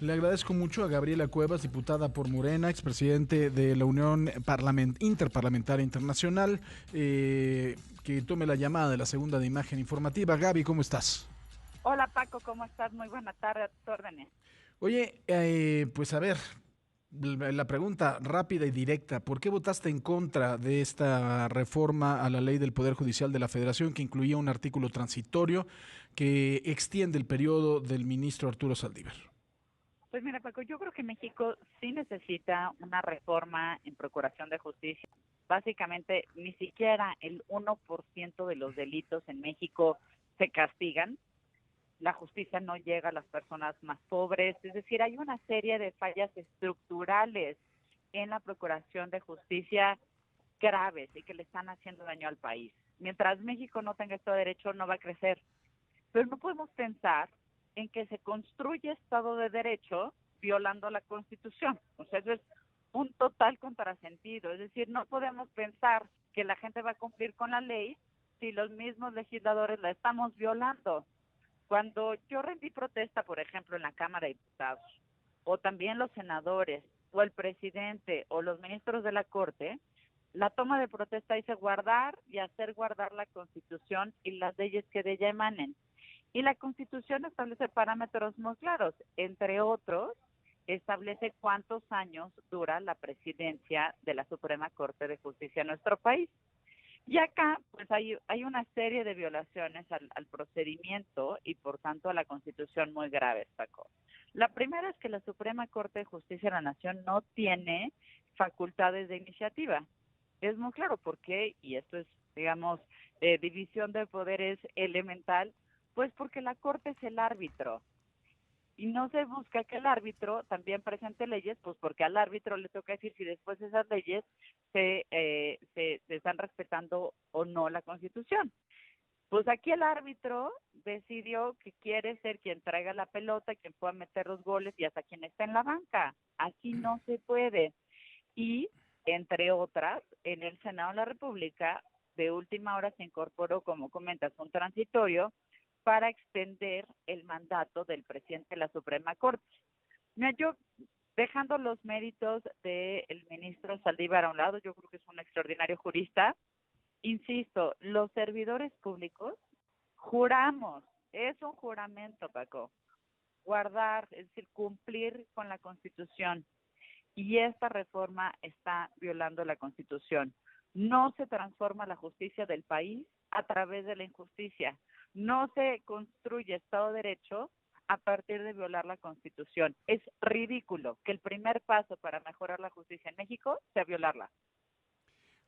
Le agradezco mucho a Gabriela Cuevas, diputada por Morena, expresidente de la Unión Interparlamentaria Internacional, que tome la llamada de la segunda de imagen informativa. Gaby, ¿cómo estás? Hola Paco, ¿cómo estás? Muy buena tarde a tus órdenes. Oye, pues a ver, la pregunta rápida y directa, ¿por qué votaste en contra de esta reforma a la ley del Poder Judicial de la Federación que incluía un artículo transitorio que extiende el periodo del ministro Arturo Saldívar? Pues mira Paco, yo creo que México sí necesita una reforma en procuración de justicia. Básicamente, ni siquiera el 1% de los delitos en México se castigan. La justicia no llega a las personas más pobres. Es decir, hay una serie de fallas estructurales en la procuración de justicia graves y que le están haciendo daño al país. Mientras México no tenga este derecho, no va a crecer. Pero no podemos pensar en que se construye Estado de Derecho violando la Constitución. O sea, eso es un total contrasentido. Es decir, no podemos pensar que la gente va a cumplir con la ley si los mismos legisladores la estamos violando. Cuando yo rendí protesta, por ejemplo, en la Cámara de Diputados, o también los senadores, o el presidente, o los ministros de la Corte, la toma de protesta dice guardar y hacer guardar la Constitución y las leyes que de ella emanen. Y la Constitución establece parámetros muy claros, entre otros, establece cuántos años dura la presidencia de la Suprema Corte de Justicia en nuestro país. Y acá, pues hay una serie de violaciones al procedimiento y por tanto a la Constitución muy graves, Paco. La primera es que la Suprema Corte de Justicia de la Nación no tiene facultades de iniciativa. Es muy claro por qué, y esto es, digamos, división de poderes elemental, pues porque la Corte es el árbitro y no se busca que el árbitro también presente leyes, pues porque al árbitro le toca decir si después esas leyes se están respetando o no la Constitución. Pues aquí el árbitro decidió que quiere ser quien traiga la pelota, quien pueda meter los goles y hasta quien está en la banca. Así no se puede. Y, entre otras, en el Senado de la República, de última hora se incorporó, como comentas, un transitorio para extender el mandato del presidente de la Suprema Corte. Mira, yo, dejando los méritos del ministro Saldívar a un lado, yo creo que es un extraordinario jurista, insisto, los servidores públicos juramos, es un juramento, Paco, guardar, es decir, cumplir con la Constitución. Y esta reforma está violando la Constitución. No se transforma la justicia del país a través de la injusticia. No se construye Estado de Derecho a partir de violar la Constitución. Es ridículo que el primer paso para mejorar la justicia en México sea violarla.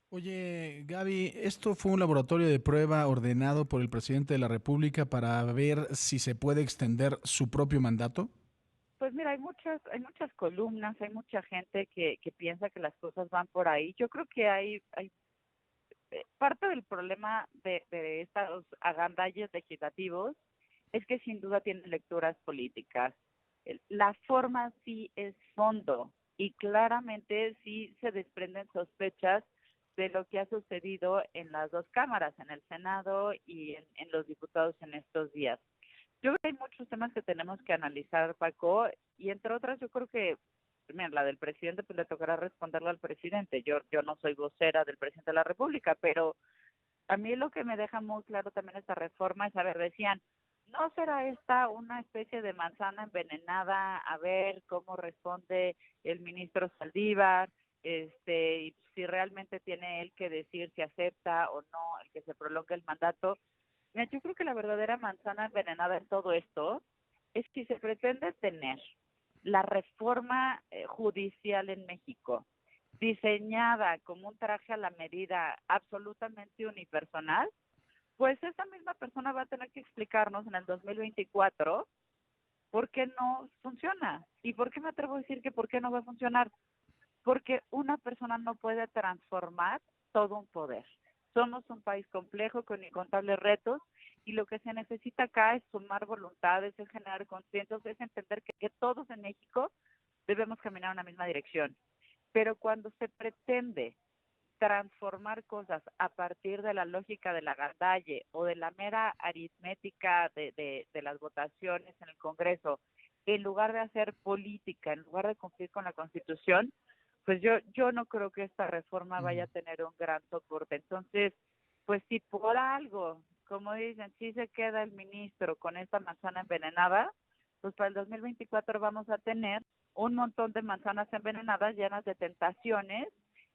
Oye, Gaby, ¿esto fue un laboratorio de prueba ordenado por el presidente de la República para ver si se puede extender su propio mandato? Pues mira, hay muchas columnas, hay mucha gente que piensa que las cosas van por ahí. Yo creo que hay parte del problema de estos agandalles legislativos es que sin duda tienen lecturas políticas. La forma sí es fondo y claramente sí se desprenden sospechas de lo que ha sucedido en las dos cámaras, en el Senado y en los diputados en estos días. Yo creo que hay muchos temas que tenemos que analizar, Paco, y entre otras yo creo que, mira, la del presidente, pues le tocará responderla al presidente. Yo no soy vocera del presidente de la República, pero a mí lo que me deja muy claro también esta reforma es, a ver, decían, ¿no será esta una especie de manzana envenenada? A ver cómo responde el ministro Saldívar, y si realmente tiene él que decir si acepta o no el que se prolongue el mandato. Mira, yo creo que la verdadera manzana envenenada en todo esto es que se pretende tener la reforma judicial en México diseñada como un traje a la medida absolutamente unipersonal, pues esa misma persona va a tener que explicarnos en el 2024 por qué no funciona. ¿Y por qué me atrevo a decir que por qué no va a funcionar? Porque una persona no puede transformar todo un poder. Somos un país complejo con incontables retos y lo que se necesita acá es sumar voluntades, es generar consensos, es entender que todos en México debemos caminar en la misma dirección. Pero cuando se pretende transformar cosas a partir de la lógica de la gandalle o de la mera aritmética de las votaciones en el Congreso en lugar de hacer política, en lugar de cumplir con la Constitución, pues yo no creo que esta reforma vaya a tener un gran soporte. Entonces, pues si por algo, como dicen, si se queda el ministro con esta manzana envenenada, pues para el 2024 vamos a tener un montón de manzanas envenenadas llenas de tentaciones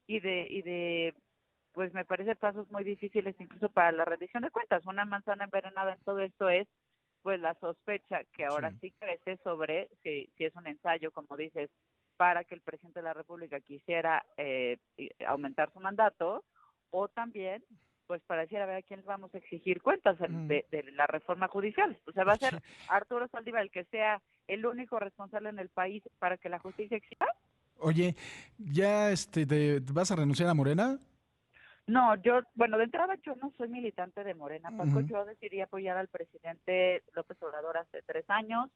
y de pues me parece pasos muy difíciles incluso para la rendición de cuentas. Una manzana envenenada en todo esto es pues la sospecha que ahora Sí. sí crece sobre si es un ensayo, como dices, para que el presidente de la República quisiera aumentar su mandato, o también pues para decir a ver a quién le vamos a exigir cuentas Mm, de la reforma judicial. O sea, va a ser sí. Arturo Saldívar el que sea el único responsable en el país para que la justicia exija. Oye, ¿ya te vas a renunciar a Morena? No, yo, bueno, de entrada yo no soy militante de Morena, Paco. Ujú. Yo decidí apoyar al presidente López Obrador hace 3 años.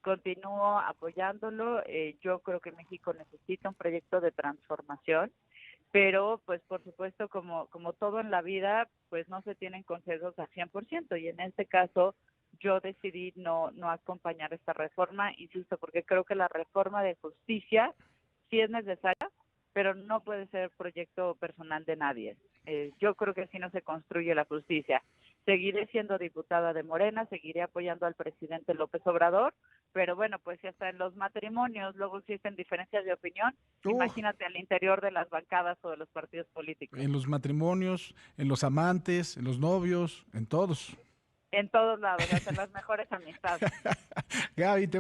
Continúo apoyándolo. Yo creo que México necesita un proyecto de transformación, pero pues por supuesto, como todo en la vida, pues no se tienen consensos al 100%. Y en este caso yo decidí no acompañar esta reforma, insisto, porque creo que la reforma de justicia sí es necesaria, pero no puede ser proyecto personal de nadie. Yo creo que así no se construye la justicia. Seguiré siendo diputada de Morena, seguiré apoyando al presidente López Obrador, pero bueno, pues si hasta en los matrimonios luego existen diferencias de opinión, Uh, imagínate al interior de las bancadas o de los partidos políticos. en los matrimonios, en los amantes, en los novios, en todos. En todos lados, hasta en las mejores amistades. Gaby, te